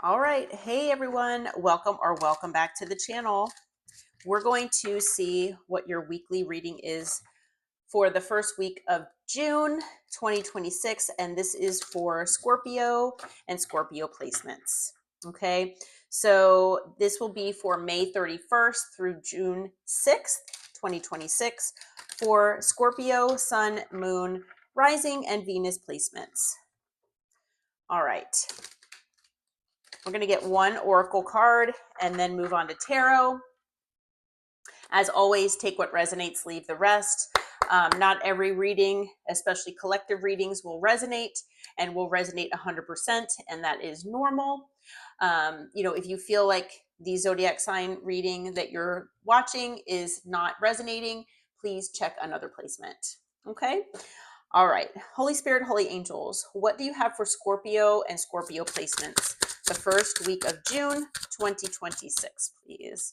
All right. Hey, everyone. Welcome back to the channel. We're going to see what your weekly reading is for the first week of June 2026. And this is for Scorpio and Scorpio placements. Okay. So this will be for May 31st through June 6th, 2026 for Scorpio, Sun, Moon, Rising, and Venus placements. All right. We're going to get one oracle card and then move on to tarot. As always, take what resonates, leave the rest. Not every reading, especially collective readings, will resonate and will resonate 100%, and that is normal. If you feel like the zodiac sign reading that you're watching is not resonating, please check another placement. Okay? All right. Holy Spirit, Holy Angels, what do you have for Scorpio and Scorpio placements the first week of June 2026, please?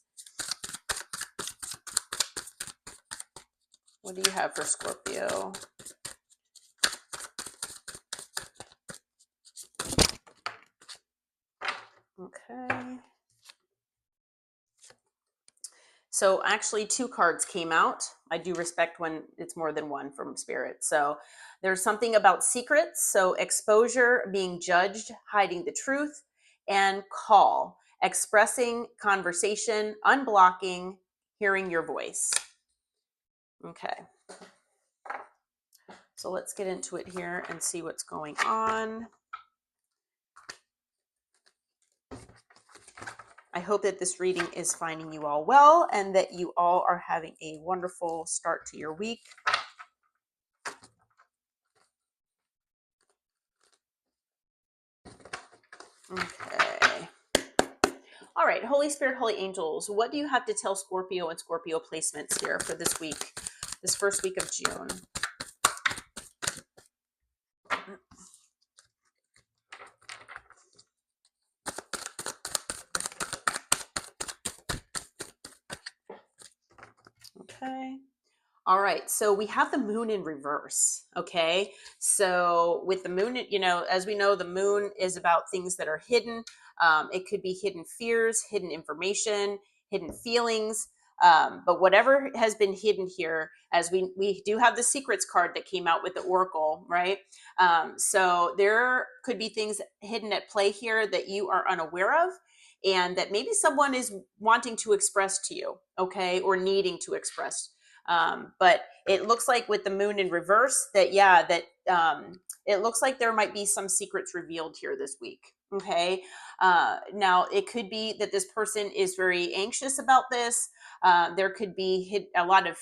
What do you have for Scorpio? Okay. So actually two cards came out. I do respect when it's more than one from Spirit. So there's something about secrets. So exposure, being judged, hiding the truth, and call, expressing conversation, unblocking, hearing your voice. Okay. So let's get into it here and see what's going on. I hope that this reading is finding you all well and that you all are having a wonderful start to your week. Okay. All right, Holy Spirit, Holy Angels, what do you have to tell Scorpio and Scorpio placements here for this week, this first week of June? Okay. All right, so we have the moon in reverse, okay? So with the moon, as we know, the moon is about things that are hidden. It could be hidden fears, hidden information, hidden feelings, but whatever has been hidden here, as we do have the secrets card that came out with the oracle, right? So there could be things hidden at play here that you are unaware of, and that maybe someone is wanting to express to you, okay, or needing to express. But it looks like with the moon in reverse that, it looks like there might be some secrets revealed here this week. Okay. Now it could be that this person is very anxious about this. There could be a lot of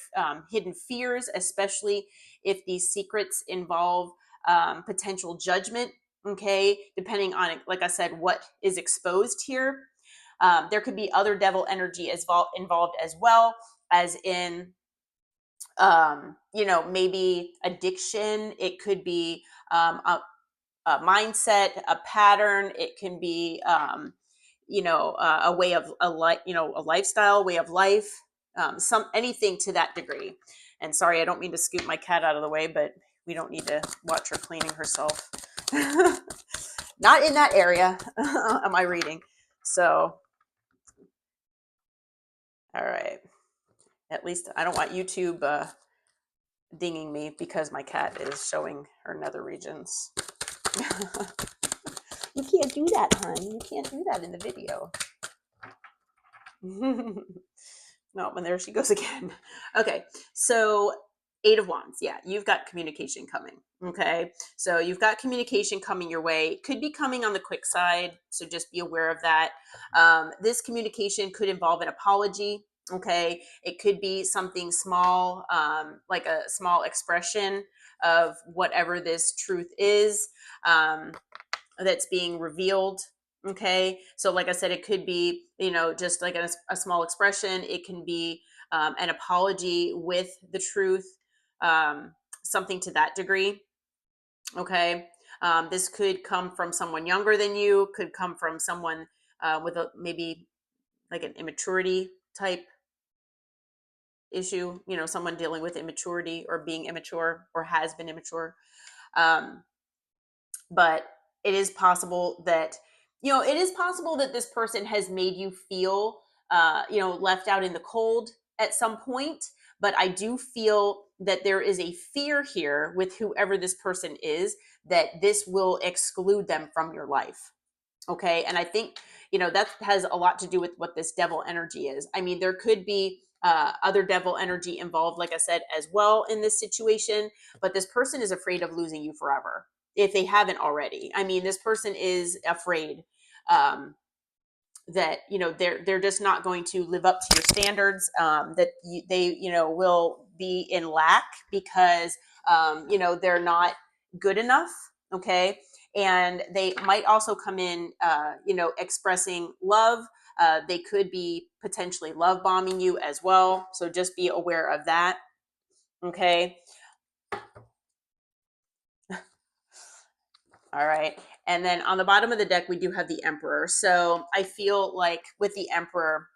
hidden fears, especially if these secrets involve potential judgment. Okay. Depending on, like I said, what is exposed here. There could be other devil energy involved as well, as in maybe addiction. It could be a mindset, a pattern. It can be a way of a lifestyle, way of life, anything to that degree. And sorry, I don't mean to scoot my cat out of the way, but we don't need to watch her cleaning herself. Not in that area am I reading. So all right, at least I don't want YouTube dinging me because my cat is showing her nether regions. You can't do that, hon. You can't do that in the video. No, and there she goes again. Okay, so Eight of Wands. Yeah, you've got communication coming. Okay, so you've got communication coming your way. Could be coming on the quick side, so just be aware of that. This communication could involve an apology. Okay, it could be something small, like a small expression of whatever this truth is that's being revealed. Okay, so like I said, it could be just like a small expression. It can be an apology with the truth, something to that degree. Okay, this could come from someone younger than you, could come from someone with maybe like an immaturity type issue, someone dealing with immaturity or being immature or has been immature. But it is possible that it is possible that this person has made you feel, left out in the cold at some point. But I do feel that there is a fear here with whoever this person is, that this will exclude them from your life. Okay. And I think, that has a lot to do with what this devil energy is. I mean, there could be other devil energy involved, like I said, as well in this situation, but this person is afraid of losing you forever if they haven't already. I mean, this person is afraid um, that they're just not going to live up to your standards, that they will be in lack because they're not good enough. Okay. And they might also come in expressing love. They could be potentially love bombing you as well, so just be aware of that. Okay. All right. And then on the bottom of the deck, we do have the Emperor. So I feel like with the Emperor,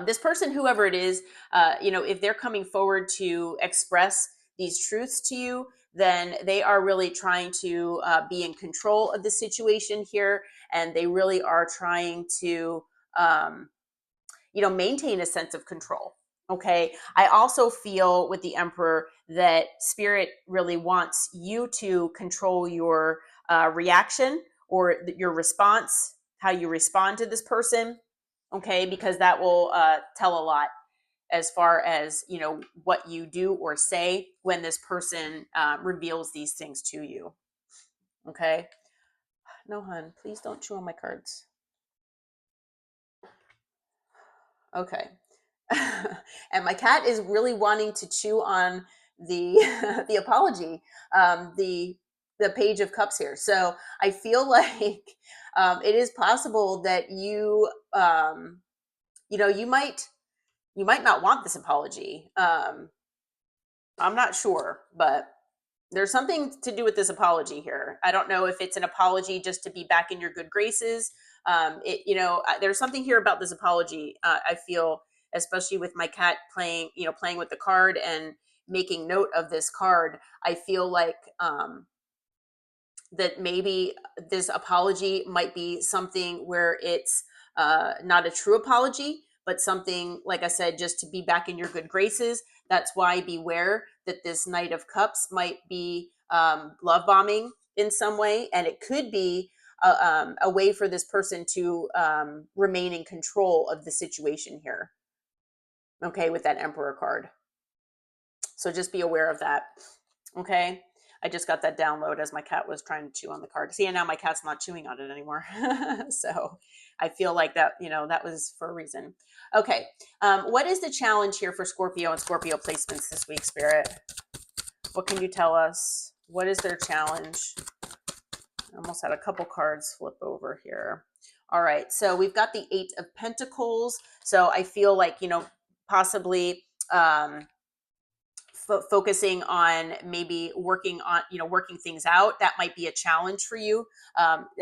this person, whoever it is, if they're coming forward to express these truths to you, then they are really trying to be in control of the situation here. And they really are trying to, maintain a sense of control. Okay. I also feel with the Emperor that Spirit really wants you to control your reaction or your response, how you respond to this person. Okay. Because that will tell a lot as far as, what you do or say when this person reveals these things to you. Okay. No, hun, please don't chew on my cards. Okay. And my cat is really wanting to chew on the the apology, the page of cups here. So I feel like it is possible that you might not want this apology. I'm not sure, but there's something to do with this apology here. I don't know if it's an apology just to be back in your good graces. There's something here about this apology. I feel, especially with my cat playing with the card and making note of this card. I feel like that maybe this apology might be something where it's not a true apology, but something, like I said, just to be back in your good graces. That's why beware that this Knight of Cups might be love bombing in some way. And it could be a way for this person to remain in control of the situation here. Okay, with that Emperor card. So just be aware of that. Okay. I just got that download as my cat was trying to chew on the card. See, and now my cat's not chewing on it anymore. So I feel like that, that was for a reason. Okay. What is the challenge here for Scorpio and Scorpio placements this week, Spirit? What can you tell us? What is their challenge? I almost had a couple cards flip over here. All right. So we've got the 8 of Pentacles. So I feel like, possibly, focusing on maybe working things out. That might be a challenge for you,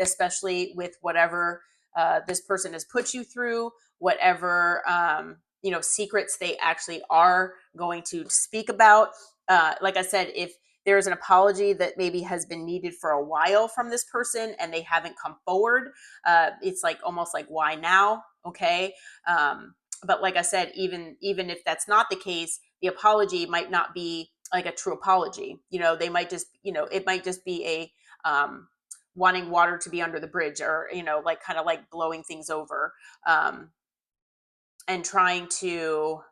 especially with whatever this person has put you through, whatever secrets they actually are going to speak about. Like I said, if there's an apology that maybe has been needed for a while from this person and they haven't come forward, it's like almost like, why now? Okay. But like I said, even if that's not the case, the apology might not be like a true apology. They might just, it might just be a wanting water to be under the bridge, or like kind of like blowing things over, and trying to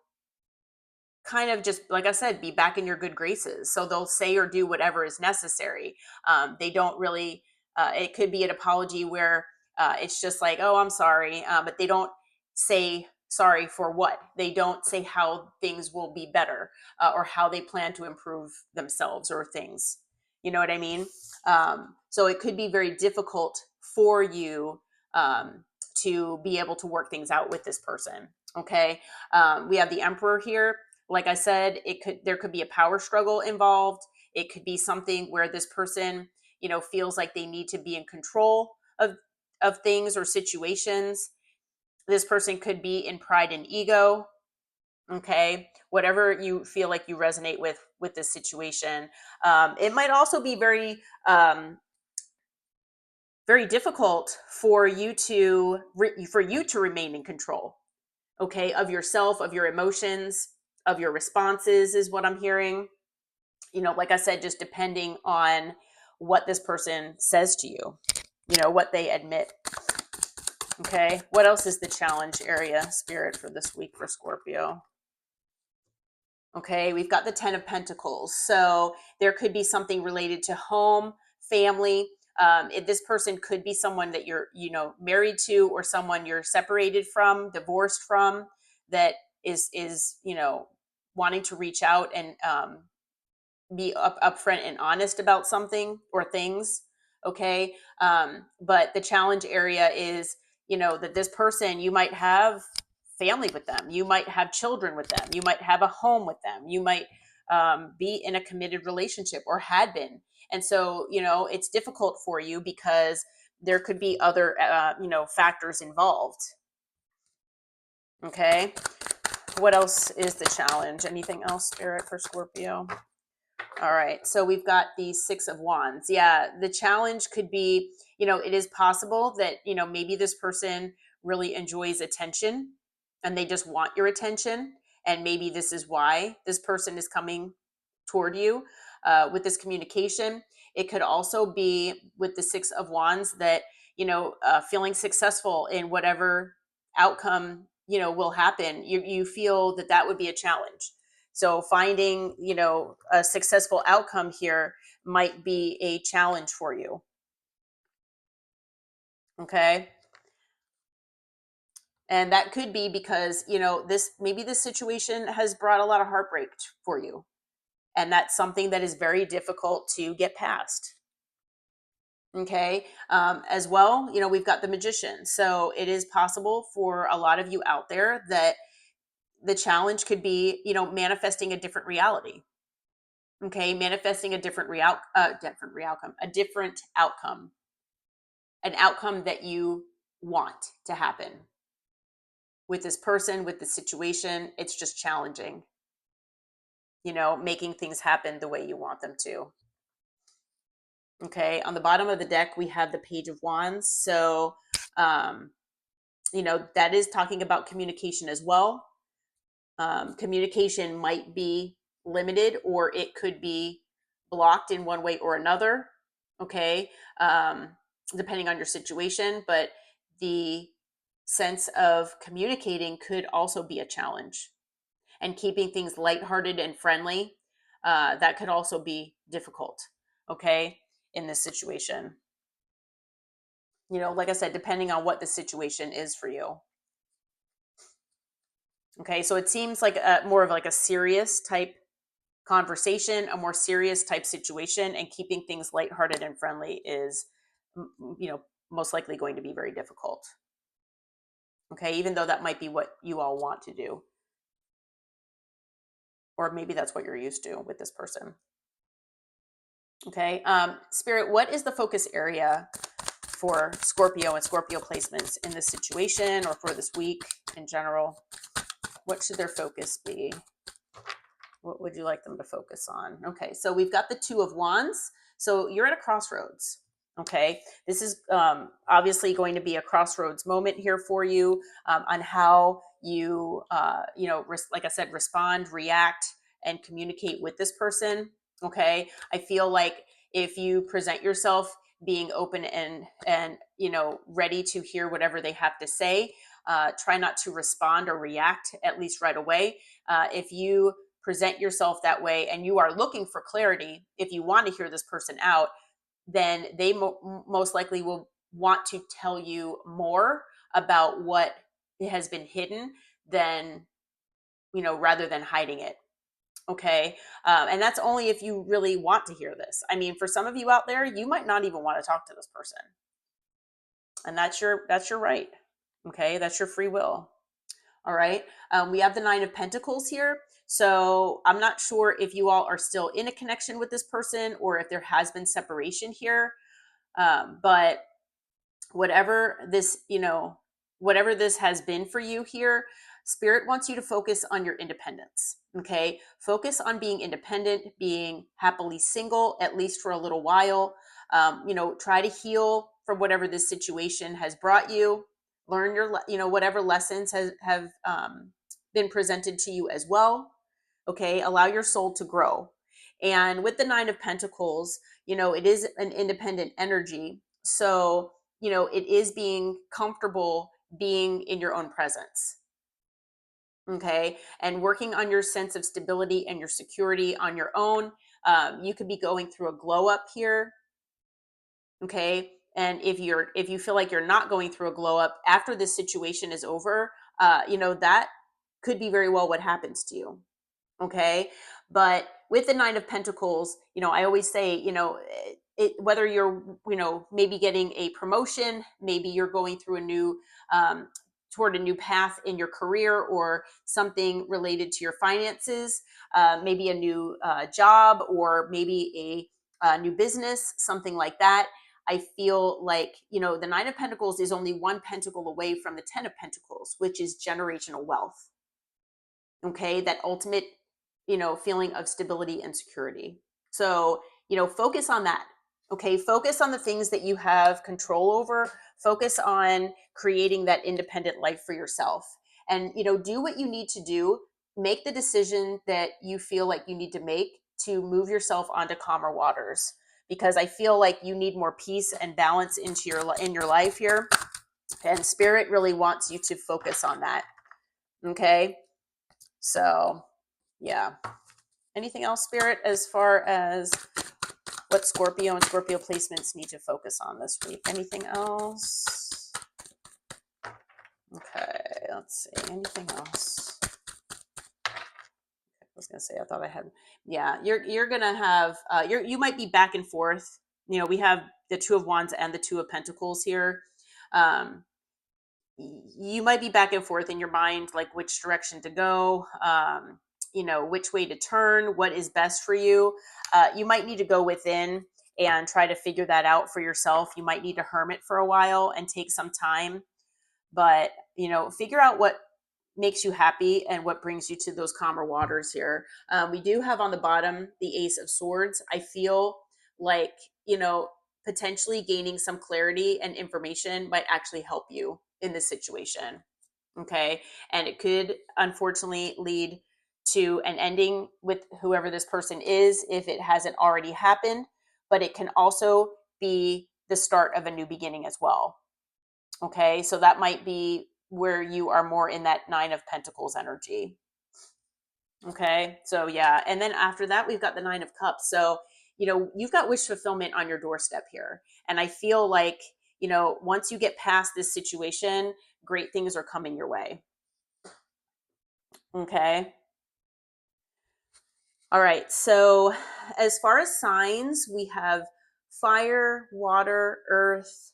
kind of just, like I said, be back in your good graces. So they'll say or do whatever is necessary. They don't really. It could be an apology where it's just like, oh, I'm sorry, but they don't say sorry for what. They don't say how things will be better, or how they plan to improve themselves or things. You know what I mean? So it could be very difficult for you to be able to work things out with this person. Okay. We have the Emperor here. Like I said, there could be a power struggle involved. It could be something where this person, feels like they need to be in control of things or situations. This person could be in pride and ego. Okay, whatever you feel like you resonate with this situation. It might also be very very difficult for you to remain in control, okay, of yourself, of your emotions, of your responses is what I'm hearing. Like I said, just depending on what this person says to you, what they admit. Okay, what else is the challenge area, Spirit, for this week for Scorpio? Okay, we've got the 10 of Pentacles. So there could be something related to home, family. This person could be someone that you're, married to, or someone you're separated from, divorced from, that is wanting to reach out and be upfront and honest about something or things. Okay, but the challenge area is, that this person, you might have family with them, you might have children with them, you might have a home with them, you might be in a committed relationship or had been, and so it's difficult for you because there could be other factors involved. Okay, what else is the challenge? Anything else, Spirit, for Scorpio? All right, so we've got the 6 of Wands. Yeah, the challenge could be, it is possible that, maybe this person really enjoys attention and they just want your attention. And maybe this is why this person is coming toward you with this communication. It could also be with the 6 of Wands that, feeling successful in whatever outcome, will happen. You feel that would be a challenge. So finding, a successful outcome here might be a challenge for you. Okay. And that could be because, this situation has brought a lot of heartbreak for you. And that's something that is very difficult to get past. Okay. As well, we've got the Magician. So it is possible for a lot of you out there that the challenge could be, manifesting a different reality. Okay, manifesting a different outcome, an outcome that you want to happen with this person, with the situation. It's just challenging, making things happen the way you want them to. Okay, on the bottom of the deck, we have the Page of Wands. So, that is talking about communication as well. Communication might be limited, or it could be blocked in one way or another. Okay, depending on your situation, but the sense of communicating could also be a challenge, and keeping things lighthearted and friendly, that could also be difficult. Okay, in this situation, like I said, depending on what the situation is for you. Okay, so it seems like more of like a serious type conversation, a more serious type situation, and keeping things lighthearted and friendly is, most likely going to be very difficult. Okay, even though that might be what you all want to do, or maybe that's what you're used to with this person. Okay, Spirit, what is the focus area for Scorpio and Scorpio placements in this situation, or for this week in general? What should their focus be? What would you like them to focus on? Okay, so we've got the 2 of Wands. So you're at a crossroads. Okay, this is obviously going to be a crossroads moment here for you, on how you, like I said, respond, react, and communicate with this person. Okay, I feel like if you present yourself being open and ready to hear whatever they have to say, try not to respond or react, at least right away. If you present yourself that way and you are looking for clarity, if you want to hear this person out, then they most likely will want to tell you more about what has been hidden than, rather than hiding it. Okay. And that's only if you really want to hear this. I mean, for some of you out there, you might not even want to talk to this person. And that's your right. Okay. That's your free will. All right. We have the 9 of Pentacles here. So I'm not sure if you all are still in a connection with this person, or if there has been separation here. But whatever this, whatever this has been for you here, Spirit wants you to focus on your independence. Okay. Focus on being independent, being happily single, at least for a little while. Try to heal from whatever this situation has brought you. Learn your, whatever lessons have been presented to you as well. Okay, allow your soul to grow. And with the Nine of Pentacles, it is an independent energy. So, it is being comfortable being in your own presence. Okay, and working on your sense of stability and your security on your own. You could be going through a glow up here. Okay, and if you feel like you're not going through a glow up after this situation is over, that could be very well what happens to you. Okay, but with the Nine of Pentacles, I always say, whether you're, maybe getting a promotion, maybe you're going through a new toward a new path in your career, or something related to your finances, maybe a new job, or maybe a new business, something like that. I feel like, the Nine of Pentacles is only one pentacle away from the Ten of Pentacles, which is generational wealth. Okay, that ultimate, feeling of stability and security. So, focus on that. Okay, focus on the things that you have control over. Focus on creating that independent life for yourself. And, do what you need to do. Make the decision that you feel like you need to make to move yourself onto calmer waters, because I feel like you need more peace and balance in your life here. And Spirit really wants you to focus on that. Okay? So, yeah. Anything else, Spirit, as far as what Scorpio and Scorpio placements need to focus on this week? Anything else? Okay, let's see. Anything else? I was gonna say, I thought I had. Yeah, you're gonna have. You might be back and forth. We have the Two of Wands and the Two of Pentacles here. You might be back and forth in your mind, like which direction to go. Which way to turn, what is best for you. You might need to go within and try to figure that out for yourself. You might need to hermit for a while and take some time, but figure out what makes you happy and what brings you to those calmer waters here. We do have on the bottom the Ace of Swords. I feel like, potentially gaining some clarity and information might actually help you in this situation. Okay, and it could unfortunately lead to an ending with whoever this person is if it hasn't already happened, but it can also be the start of a new beginning as well. Okay, so that might be where you are more in that Nine of Pentacles energy. Okay, so yeah, and then after that we've got the Nine of Cups. So you've got wish fulfillment on your doorstep here, and I feel like once you get past this situation, great things are coming your way. Okay. All right, so as far as signs, we have fire, water, earth.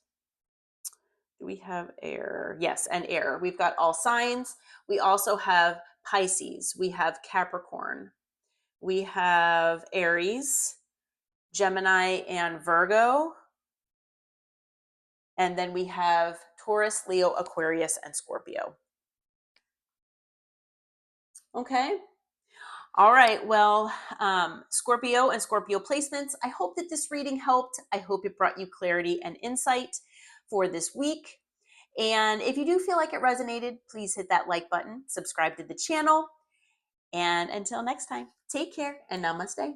Do we have air? Yes, and air. We've got all signs. We also have Pisces. We have Capricorn. We have Aries, Gemini, and Virgo. And then we have Taurus, Leo, Aquarius, and Scorpio. Okay. All right, well, Scorpio and Scorpio placements, I hope that this reading helped. I hope it brought you clarity and insight for this week. And if you do feel like it resonated, please hit that like button, subscribe to the channel. And until next time, take care and namaste.